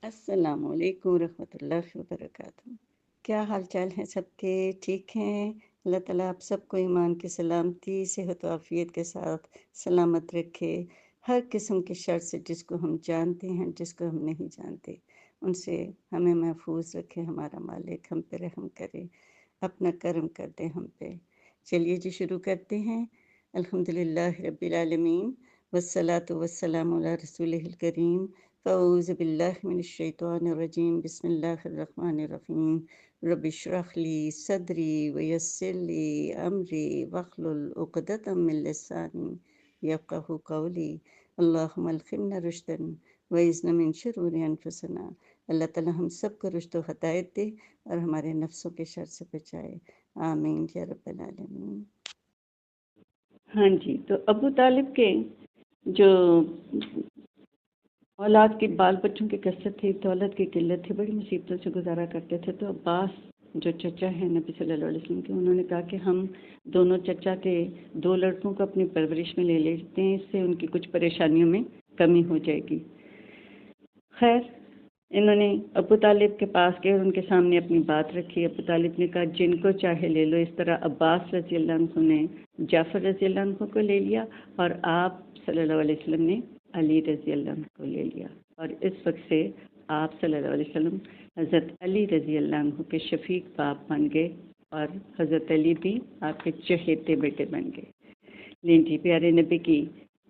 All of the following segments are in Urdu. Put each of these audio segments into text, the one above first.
السلام علیکم ورحمۃ اللہ وبرکاتہ۔ کیا حال چال ہیں سب کے؟ ٹھیک ہیں؟ اللہ تعالیٰ آپ سب کو ایمان کی سلامتی، صحت و عافیت کے ساتھ سلامت رکھے۔ ہر قسم کی شر سے، جس کو ہم جانتے ہیں، جس کو ہم نہیں جانتے، ان سے ہمیں محفوظ رکھے۔ ہمارا مالک ہم پہ رحم کرے، اپنا کرم کر دے ہم پہ۔ چلیے جی شروع کرتے ہیں۔ الحمدللہ رب العالمین والصلاة والسلام علی رسولہ الکریم۔ فاعوذ باللہ من الشیطان الرجیم، بسم اللہ الرحمن الرحیم۔ رب اشرح لی صدری ویسر لی امری واحلل عقدۃ من لسانی یفقہوا قولی۔ اللہم الہمنا رشدا واعذنا من شرور انفسنا۔ اللہ تعالی ہم سب کو رشد و ہدایت دے اور ہمارے نفسوں کے شر سے بچائے، آمین یا رب العالمین۔ ہاں جی، تو ابو طالب کے جو اولاد کے بال بچوں کی کثرت تھی، دولت کی قلت تھی، بڑی مصیبتوں سے گزارا کرتے تھے، تو عباس جو چچا ہیں نبی صلی اللہ علیہ وسلم کے، انہوں نے کہا کہ ہم دونوں چچا کے 2 لڑکوں کو اپنی پرورش میں لے لیتے ہیں، اس سے ان کی کچھ پریشانیوں میں کمی ہو جائے گی۔ خیر، انہوں نے ابو طالب کے پاس گئے اور ان کے سامنے اپنی بات رکھی۔ ابو طالب نے کہا جن کو چاہے لے لو۔ اس طرح عباس رضی اللہ عنہ نے جعفر رضی اللہ عنہ کو لے لیا، اور آپ صلی اللہ علیہ وسلم نے علی رضی اللہ عنہ کو لے لیا، اور اس وقت سے آپ صلی اللہ علیہ وسلم حضرت علی رضی اللہ عنہ کے شفیق باپ بن گئے، اور حضرت علی بھی آپ کے چہیتے بیٹے بن گئے۔ لین جی، پیارے نبی کی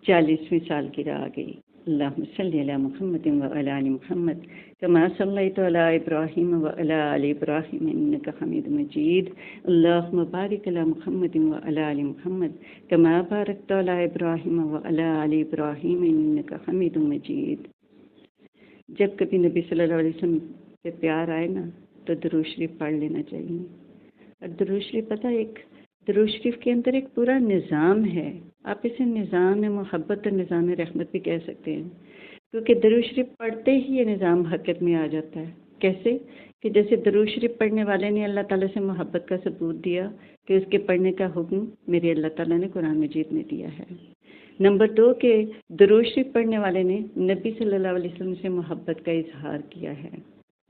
40ویں سالگرہ آ گئی۔ اللہم صلی علی محمد وعلی آل محمد کما صلیت علی ابراہیم وعلی آل ابراہیم انک حمید مجید۔ اللہم بارک علی محمد وعلی آل محمد کما بارکت علی ابراہیم وعلی آل ابراہیم انک حمید مجید۔ جب کبھی نبی صلی اللہ علیہ وسلم پہ پیار آئے نا، تو درود شریف پڑھ لینا چاہیے۔ اور درود شریف پتہ، درود شریف کے اندر ایک پورا نظام ہے۔ آپ اسے نظام محبت اور نظام رحمت بھی کہہ سکتے ہیں، کیونکہ درود شریف پڑھتے ہی یہ نظام حرکت میں آ جاتا ہے۔ کیسے کہ جیسے درود شریف پڑھنے والے نے اللہ تعالیٰ سے محبت کا ثبوت دیا، کہ اس کے پڑھنے کا حکم میرے اللہ تعالیٰ نے قرآن مجید میں دیا ہے۔ نمبر 2 کہ درود شریف پڑھنے والے نے نبی صلی اللہ علیہ وسلم سے محبت کا اظہار کیا ہے،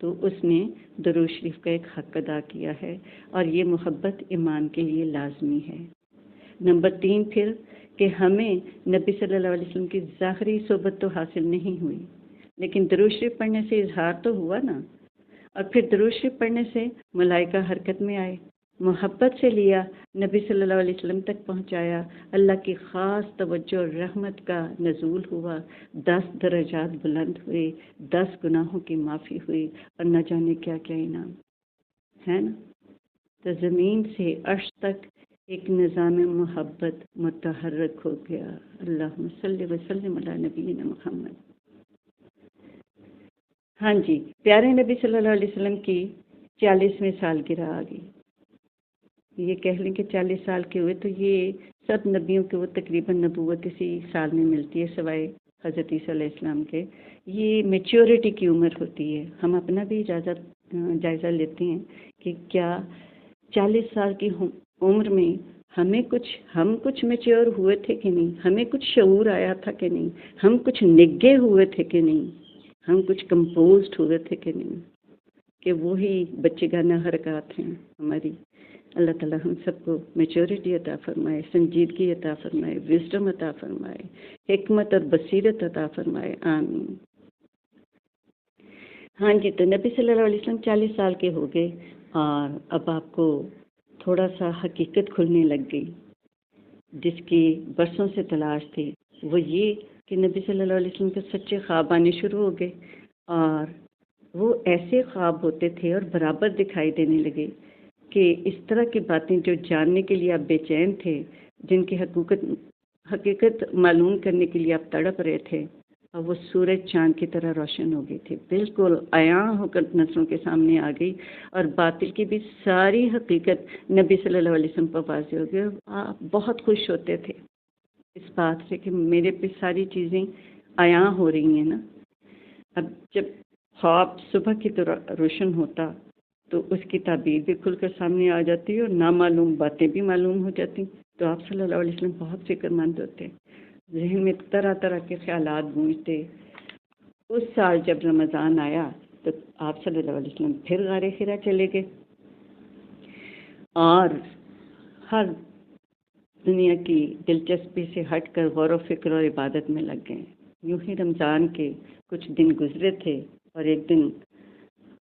تو اس نے درود شریف کا ایک حق ادا کیا ہے، اور یہ محبت ایمان کے لیے لازمی ہے۔ نمبر 3 پھر کہ ہمیں نبی صلی اللہ علیہ وسلم کی ظاہری صحبت تو حاصل نہیں ہوئی، لیکن درود شریف پڑھنے سے اظہار تو ہوا نا، اور پھر درود شریف پڑھنے سے ملائکہ حرکت میں آئے، محبت سے لیا، نبی صلی اللہ علیہ وسلم تک پہنچایا، اللہ کی خاص توجہ اور رحمت کا نزول ہوا، 10 درجات بلند ہوئے، 10 گناہوں کی معافی ہوئی، اور نہ جانے کیا کیا انعام ہے نا۔ تو زمین سے عرش تک ایک نظام محبت متحرک ہو گیا۔ اللہم صلی وسلم علی نبینا محمد۔ ہاں جی، پیارے نبی صلی اللہ علیہ وسلم کی 40ویں سالگرہ آ گئی۔ یہ کہہ لیں کہ 40 سال کے ہوئے، تو یہ سب نبیوں کے وہ تقریباً نبوت اسی سال میں ملتی ہے، سوائے حضرت عیسیٰ علیہ السلام کے۔ یہ میچیورٹی کی عمر ہوتی ہے۔ ہم اپنا بھی جائزہ لیتے ہیں کہ کیا 40 سال کی عمر میں ہم کچھ میچیور ہوئے تھے کہ نہیں، ہمیں کچھ شعور آیا تھا کہ نہیں، ہم کچھ نگے ہوئے تھے کہ نہیں، ہم کچھ کمپوزڈ ہوئے تھے کہ نہیں، کہ وہی بچے گانا حرکات ہیں ہماری۔ اللہ تعالیٰ ہم سب کو میچورٹی عطا فرمائے، سنجیدگی عطا فرمائے، وزڈم عطا فرمائے، حکمت اور بصیرت عطا فرمائے، آمین۔ ہاں جی، تو نبی صلی اللہ علیہ وسلم 40 سال کے ہو گئے، اور اب آپ کو تھوڑا سا حقیقت کھلنے لگ گئی، جس کی برسوں سے تلاش تھی۔ وہ یہ کہ نبی صلی اللہ علیہ وسلم کے سچے خواب آنے شروع ہو گئے، اور وہ ایسے خواب ہوتے تھے اور برابر دکھائی دینے لگے کہ اس طرح کی باتیں جو جاننے کے لیے آپ بے چین تھے، جن کی حقیقت معلوم کرنے کے لیے آپ تڑپ رہے تھے، اور وہ سورج چاند کی طرح روشن ہو گئی تھی، بالکل عیاں ہو کر نظروں کے سامنے آ گئی، اور باطل کی بھی ساری حقیقت نبی صلی اللہ علیہ وسلم پر واضح ہو گئی۔ آپ بہت خوش ہوتے تھے اس بات سے کہ میرے پہ ساری چیزیں عیاں ہو رہی ہیں نا۔ اب جب خواب صبح کی طرح روشن ہوتا، تو اس کی تعبیر بھی کھل کر سامنے آ جاتی اور نامعلوم باتیں بھی معلوم ہو جاتی، تو آپ صلی اللہ علیہ وسلم بہت فکر مند ہوتے، ذہن میں طرح طرح کے خیالات گونجتے، اس سال جب رمضان آیا تو آپ صلی اللہ علیہ وسلم پھر غار حرا چلے گئے اور ہر دنیا کی دلچسپی سے ہٹ کر غور و فکر اور عبادت میں لگ گئے۔ یوں ہی رمضان کے کچھ دن گزرے تھے اور ایک دن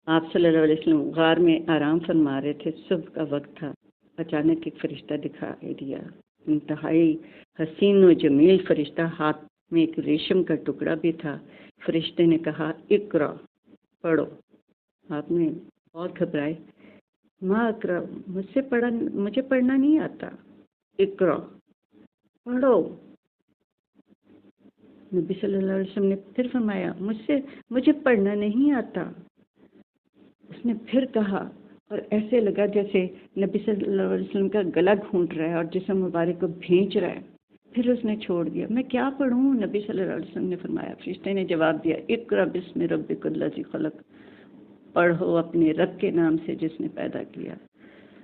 آپ صلی اللہ علیہ وسلم غار میں آرام فرما رہے تھے، صبح کا وقت تھا، اچانک ایک فرشتہ دکھائی دیا، انتہائی حسین و جمیل فرشتہ، ہاتھ میں ایک ریشم کا ٹکڑا بھی تھا۔ فرشتے نے کہا اقرا، پڑھو۔ آپ نے بہت گھبرائے، ماں اقرا، مجھے پڑھنا نہیں آتا، اقرا، پڑھو۔ نبی صلی اللہ علیہ وسلم نے پھر فرمایا مجھے پڑھنا نہیں آتا۔ اس نے پھر کہا اور ایسے لگا جیسے نبی صلی اللہ علیہ وسلم کا گلا گھونٹ رہا ہے اور جسم مبارک کو بھینچ رہا ہے۔ پھر اس نے چھوڑ دیا، میں کیا پڑھوں؟ نبی صلی اللہ علیہ وسلم نے فرمایا، فرشتے نے جواب دیا، اقرا بسم ربک الذی خلق، پڑھو اپنے رب کے نام سے جس نے پیدا کیا۔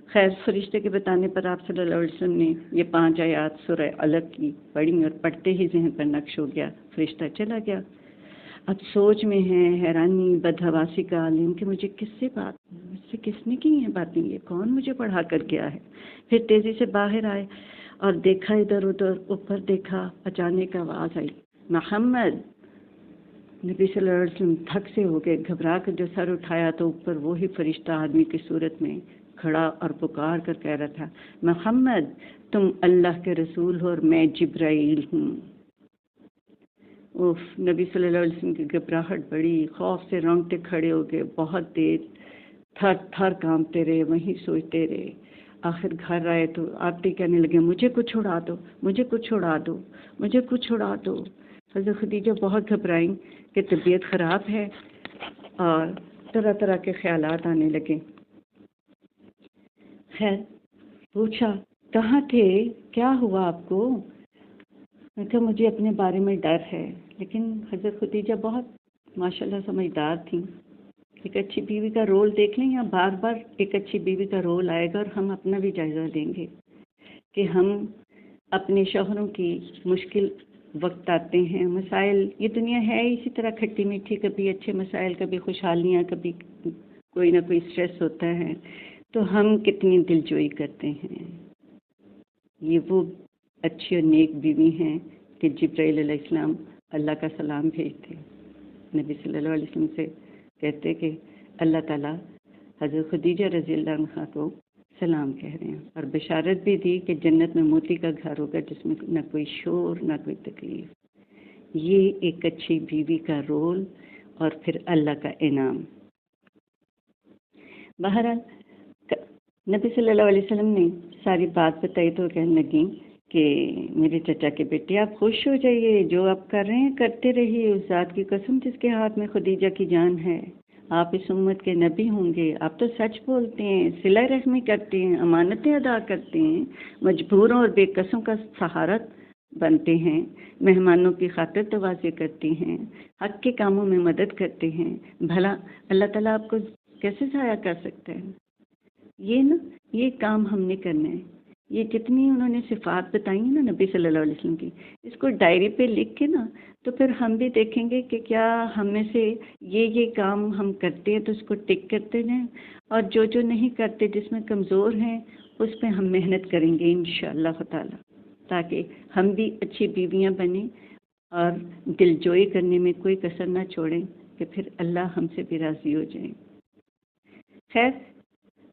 خیر، فرشتے کے بتانے پر آپ صلی اللہ علیہ وسلم نے یہ 5 آیات سورہ علق کی پڑھی اور پڑھتے ہی ذہن پر نقش ہو گیا، فرشتہ چلا گیا۔ اب سوچ میں ہے، حیرانی بدحواسی کا عالم کہ مجھ سے کس نے کی ہیں باتیں، یہ کون مجھے پڑھا کر گیا ہے؟ پھر تیزی سے باہر آئے اور دیکھا ادھر ادھر، اوپر دیکھا، اچانک آواز آئی، محمد۔ نبی صلی اللہ علیہ وسلم تھک سے ہو گئے، گھبرا کر جو سر اٹھایا تو اوپر وہی فرشتہ آدمی کی صورت میں کھڑا اور پکار کر کہہ رہا تھا، محمد تم اللہ کے رسول ہو اور میں جبرائیل ہوں۔ نبی صلی اللہ علیہ وسلم کی گھبراہٹ بڑی، خوف سے رونگٹے کھڑے ہو گئے، بہت دیر تھر تھر کانپتے رہے، وہیں سوچتے رہے۔ آخر گھر آئے تو آتے کہنے لگے، مجھے کچھ اڑا دو، مجھے کچھ اڑا دو، مجھے کچھ اڑا دو۔ حضرت خدیجہ بہت گھبرائیں کہ طبیعت خراب ہے اور طرح طرح کے خیالات آنے لگے۔ خیر، پوچھا کہاں تھے، کیا ہوا آپ کو؟ میں کہا مجھے اپنے بارے میں ڈر ہے، لیکن حضرت خدیجہ بہت ماشاءاللہ سمجھدار تھیں۔ ایک اچھی بیوی کا رول دیکھ لیں، یا بار بار ایک اچھی بیوی کا رول آئے گا اور ہم اپنا بھی جائزہ لیں گے کہ ہم اپنے شوہروں کی مشکل وقت آتے ہیں، مسائل، یہ دنیا ہے اسی طرح کھٹی میٹھی، کبھی اچھے مسائل، کبھی خوشحالیاں، کبھی کوئی نہ کوئی اسٹریس ہوتا ہے، تو ہم کتنی دلجوئی کرتے ہیں۔ یہ وہ اچھی اور نیک بیوی ہیں کہ جبرائیل علیہ السلام اللہ کا سلام بھیجتے، نبی صلی اللہ علیہ وسلم سے کہتے کہ اللہ تعالیٰ حضرت خدیجہ رضی اللہ عنہ کو سلام کہہ رہے ہیں، اور بشارت بھی دی کہ جنت میں موتی کا گھر ہوگا جس میں نہ کوئی شور نہ کوئی تکلیف۔ یہ ایک اچھی بیوی کا رول اور پھر اللہ کا انعام۔ بہرحال نبی صلی اللہ علیہ وسلم نے ساری بات بتائی تو کہنے لگیں کہ میرے چچا کے بیٹے آپ خوش ہو جائیے، جو آپ کر رہے ہیں کرتے رہیے، اس ذات کی قسم جس کے ہاتھ میں خدیجہ کی جان ہے، آپ اس امت کے نبی ہوں گے، آپ تو سچ بولتے ہیں، صلہ رحمی کرتے ہیں، امانتیں ادا کرتے ہیں، مجبوروں اور بے کسوں کا سہارا بنتے ہیں، مہمانوں کی خاطر تواضع کرتے ہیں، حق کے کاموں میں مدد کرتے ہیں، بھلا اللہ تعالیٰ آپ کو کیسے ضائع کر سکتا ہے؟ یہ کام ہم نے کرنا ہے۔ یہ جتنی انہوں نے صفات بتائی ہیں نا نبی صلی اللہ علیہ وسلم کی، اس کو ڈائری پہ لکھ کے نا، تو پھر ہم بھی دیکھیں گے کہ کیا ہم میں سے یہ کام ہم کرتے ہیں تو اس کو ٹک کرتے جائیں، اور جو نہیں کرتے، جس میں کمزور ہیں، اس پہ ہم محنت کریں گے انشاءاللہ تعالی، تاکہ ہم بھی اچھی بیویاں بنیں اور دلجوئی کرنے میں کوئی کسر نہ چھوڑیں کہ پھر اللہ ہم سے بھی راضی ہو جائیں۔ خیر،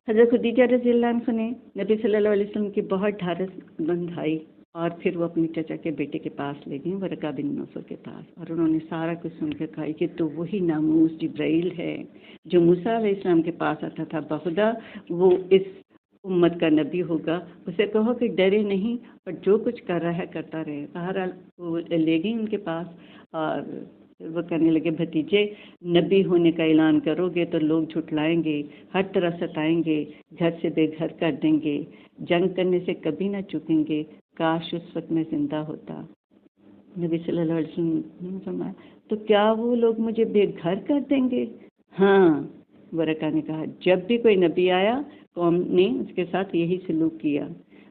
حضرت خدیجہ رضی اللہ عنہ نے نبی صلی اللہ علیہ وسلم کی بہت ڈھارس بندھائی اور پھر وہ اپنے چچا کے بیٹے کے پاس لے گئے، ورقہ بن نوفل کے پاس، اور انہوں نے سارا کچھ سن کے کہا کہ تو وہی ناموس جبرائیل ہے جو موسیٰ علیہ السلام کے پاس آتا تھا، بخدا وہ اس امت کا نبی ہوگا، اسے کہو کہ ڈرے نہیں اور جو کچھ کر رہا ہے کرتا رہے۔ بہرحال وہ لے گئی ان کے پاس، اور وہ کہنے لگے بھتیجے، نبی ہونے کا اعلان کرو گے تو لوگ جھٹلائیں گے، ہر طرح ستائیں گے، گھر سے بے گھر کر دیں گے، جنگ کرنے سے کبھی نہ چکیں گے، کاش اس وقت میں زندہ ہوتا۔ نبی صلی اللہ علیہ وسلم نے فرمایا تو کیا وہ لوگ مجھے بے گھر کر دیں گے؟ ہاں، ورقہ نے کہا جب بھی کوئی نبی آیا قوم نے اس کے ساتھ یہی سلوک کیا،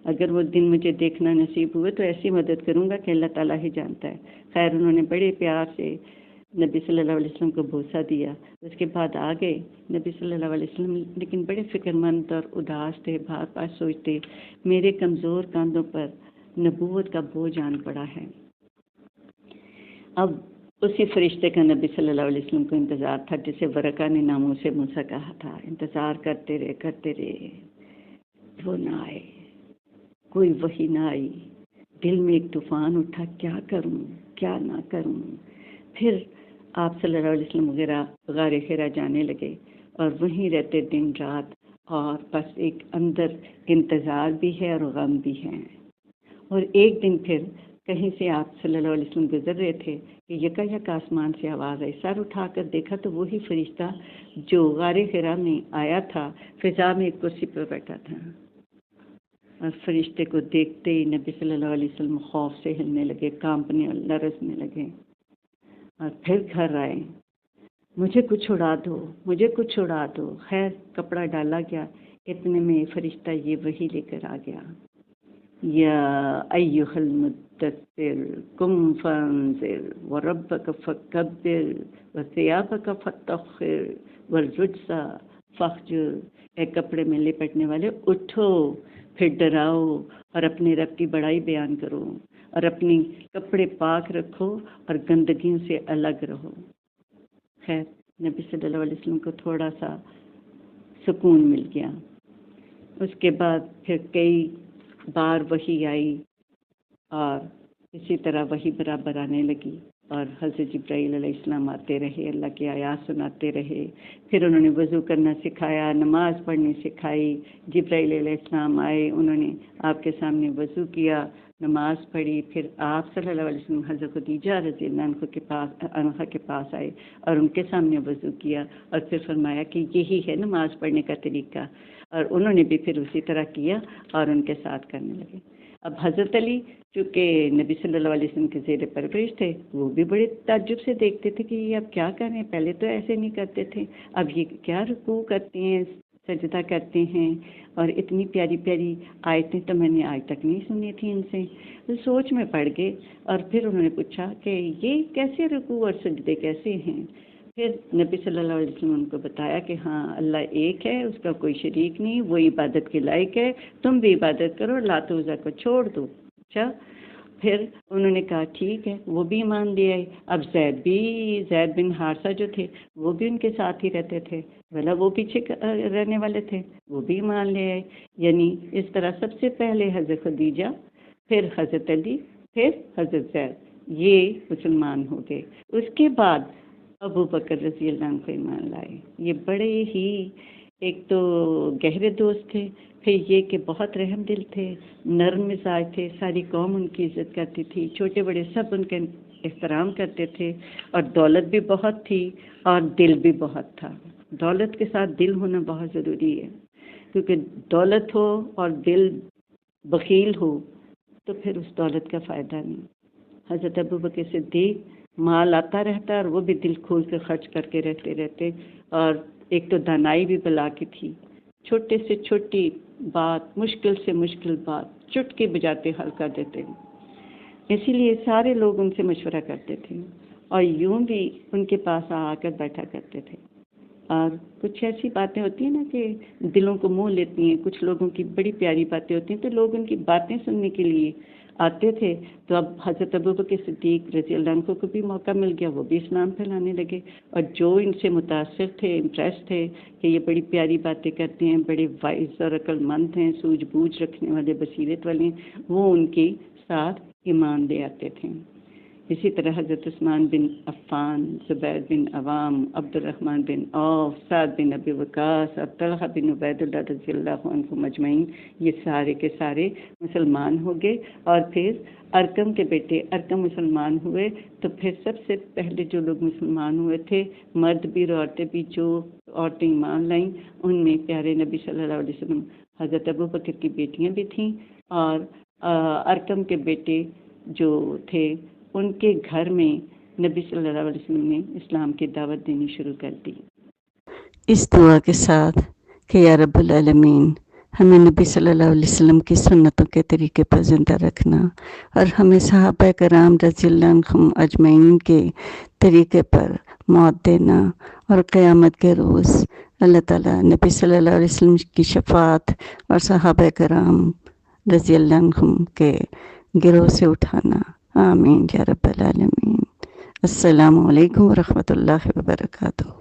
اگر وہ دن مجھے دیکھنا نصیب ہوئے تو ایسی مدد کروں گا کہ اللہ تعالیٰ ہی جانتا ہے۔ خیر، انہوں نے بڑے پیار سے نبی صلی اللہ علیہ وسلم کو بوسہ دیا. اس کے بعد آ گئے نبی صلی اللہ علیہ وسلم، لیکن بڑے فکر مند اور اداس تھے، بار بار سوچتے میرے کمزور کاندھوں پر نبوت کا بوجھ آن پڑا ہے. اب اسی فرشتے کا نبی صلی اللہ علیہ وسلم کو انتظار تھا جسے ورقہ نے ناموں سے موسیٰ کہا تھا. انتظار کرتے رہے، وہ نہ آئے، کوئی وحی نہ آئی. دل میں ایک طوفان اٹھا، کیا کروں کیا نہ کروں. پھر آپ صلی اللہ علیہ وسلم وغیرہ غار حرا جانے لگے اور وہیں رہتے دن رات، اور بس ایک اندر انتظار بھی ہے اور غم بھی ہے. اور ایک دن پھر کہیں سے آپ صلی اللہ علیہ وسلم گزر رہے تھے کہ یک آسمان سے آواز آئی. سر اٹھا کر دیکھا تو وہی فرشتہ جو غار حرا میں آیا تھا فضا میں ایک کرسی پر بیٹھا تھا. اور فرشتے کو دیکھتے ہی نبی صلی اللہ علیہ وسلم خوف سے ہلنے لگے، کانپنے اور لرزنے لگے. اور پھر گھر آئے، مجھے کچھ اڑا دو، مجھے کچھ اڑا دو. خیر کپڑا ڈالا گیا، اتنے میں فرشتہ یہ وحی لے کر آ گیا. یا ایھا المدثر قم فانذر وربک فکبر وثیابک فطہر والرجز فاہجر. اے کپڑے میں لپٹنے والے، اٹھو پھر ڈراؤ اور اپنے رب کی بڑائی بیان کرو، اور اپنی کپڑے پاک رکھو اور گندگیوں سے الگ رہو. خیر نبی صلی اللہ علیہ وسلم کو تھوڑا سا سکون مل گیا. اس کے بعد پھر کئی بار وحی آئی اور اسی طرح وحی برابر آنے لگی، اور حضرت جبرائیل علیہ السلام آتے رہے، اللہ کی آیات سناتے رہے. پھر انہوں نے وضو کرنا سکھایا، نماز پڑھنی سکھائی. جبرائیل علیہ السلام آئے، انہوں نے آپ کے سامنے وضو کیا، نماز پڑھی. پھر آپ صلی اللہ علیہ وسلم حضرت خدیجہ رضی اللہ عنہ کے پاس آئے اور ان کے سامنے وضو کیا، اور پھر فرمایا کہ یہی ہے نماز پڑھنے کا طریقہ. اور انہوں نے بھی پھر اسی طرح کیا اور ان کے ساتھ کرنے لگے. اب حضرت علی چونکہ نبی صلی اللہ علیہ وسلم کے زیر پرورش تھے، وہ بھی بڑے تعجب سے دیکھتے تھے کہ یہ اب کیا کر رہے ہیں، پہلے تو ایسے نہیں کرتے تھے، اب یہ کیا رکوع کرتے ہیں، سجدہ کرتے ہیں، اور اتنی پیاری پیاری آیتیں تو میں نے آج تک نہیں سنی تھی ان سے. سوچ میں پڑ گئے، اور پھر انہوں نے پوچھا کہ یہ کیسے رکوع اور سجدے کیسے ہیں. پھر نبی صلی اللہ علیہ وسلم ان کو بتایا کہ ہاں اللہ ایک ہے، اس کا کوئی شریک نہیں، وہ عبادت کے لائق ہے، تم بھی عبادت کرو، لات و عزیٰ کو چھوڑ دو. اچھا پھر انہوں نے کہا ٹھیک ہے، وہ بھی ایمان لے آئے. اب زید بن حارثہ جو تھے وہ بھی ان کے ساتھ ہی رہتے تھے، بھلا وہ پیچھے رہنے والے تھے، وہ بھی ایمان لے آئے. یعنی اس طرح سب سے پہلے حضرت خدیجہ، پھر حضرت علی، پھر حضرت زید، یہ مسلمان ہو گئے. اس کے بعد ابو بکر رضی اللہ عنہ کو ایمان لائے. یہ بڑے ہی ایک تو گہرے دوست تھے، پھر یہ کہ بہت رحم دل تھے، نرم مزاج تھے، ساری قوم ان کی عزت کرتی تھی، چھوٹے بڑے سب ان کے احترام کرتے تھے، اور دولت بھی بہت تھی اور دل بھی بہت تھا. دولت کے ساتھ دل ہونا بہت ضروری ہے، کیونکہ دولت ہو اور دل بخیل ہو تو پھر اس دولت کا فائدہ نہیں. حضرت ابو بکر صدیق مال آتا رہتا اور وہ بھی دل کھول کے خرچ کر کے رہتے، اور ایک تو دانائی بھی بلا کی تھی، چھوٹے سے چھوٹی بات، مشکل سے مشکل بات چٹکی بجاتے حل کر دیتے. اسی لیے سارے لوگ ان سے مشورہ کرتے تھے، اور یوں بھی ان کے پاس آ کر بیٹھا کرتے تھے. اور کچھ ایسی باتیں ہوتی ہیں نا کہ دلوں کو موہ لیتی ہیں، کچھ لوگوں کی بڑی پیاری باتیں ہوتی ہیں تو لوگ ان کی باتیں سننے کے لیے آتے تھے. تو اب حضرت ابوبکر صدیق رضی اللہ عنہ کو بھی موقع مل گیا، وہ بھی اسلام پھیلانے لگے. اور جو ان سے متاثر تھے، امپریس تھے کہ یہ بڑی پیاری باتیں کرتے ہیں، بڑے وائز اور عقل مند ہیں، سوجھ بوجھ رکھنے والے، بصیرت والے ہیں، وہ ان کے ساتھ ایمان لے آتے تھے. اسی طرح حضرت عثمان بن عفان، زبیر بن عوام، عبد الرحمن بن عوف، سعد بن ابی وقاص اور طلحہ بن عبید اللہ رضی اللہ عنہم اجمعین، یہ سارے کے سارے مسلمان ہو گئے. اور پھر ارقم کے بیٹے ارقم مسلمان ہوئے. تو پھر سب سے پہلے جو لوگ مسلمان ہوئے تھے، مرد بھی اور عورتیں بھی، جو عورتیں ایمان لائیں ان میں پیارے نبی صلی اللہ علیہ وسلم حضرت ابوبکر کی بیٹیاں بھی تھیں، اور ارقم کے بیٹے جو تھے ان کے گھر میں نبی صلی اللہ علیہ وسلم نے اسلام کی دعوت دینی شروع کر دی. اس دعا کے ساتھ کہ یا رب العالمین ہمیں نبی صلی اللہ علیہ وسلم کی سنتوں کے طریقے پر زندہ رکھنا، اور ہمیں صحابہ کرام رضی اللہ عنہم اجمعین کے طریقے پر موت دینا، اور قیامت کے روز اللہ تعالیٰ نبی صلی اللہ علیہ وسلم کی شفاعت اور صحابہ کرام رضی اللہ عنہم کے گروہ سے اٹھانا۔ آمین یا رب العالمین۔ السلام علیکم ورحمۃ اللہ وبرکاتہ۔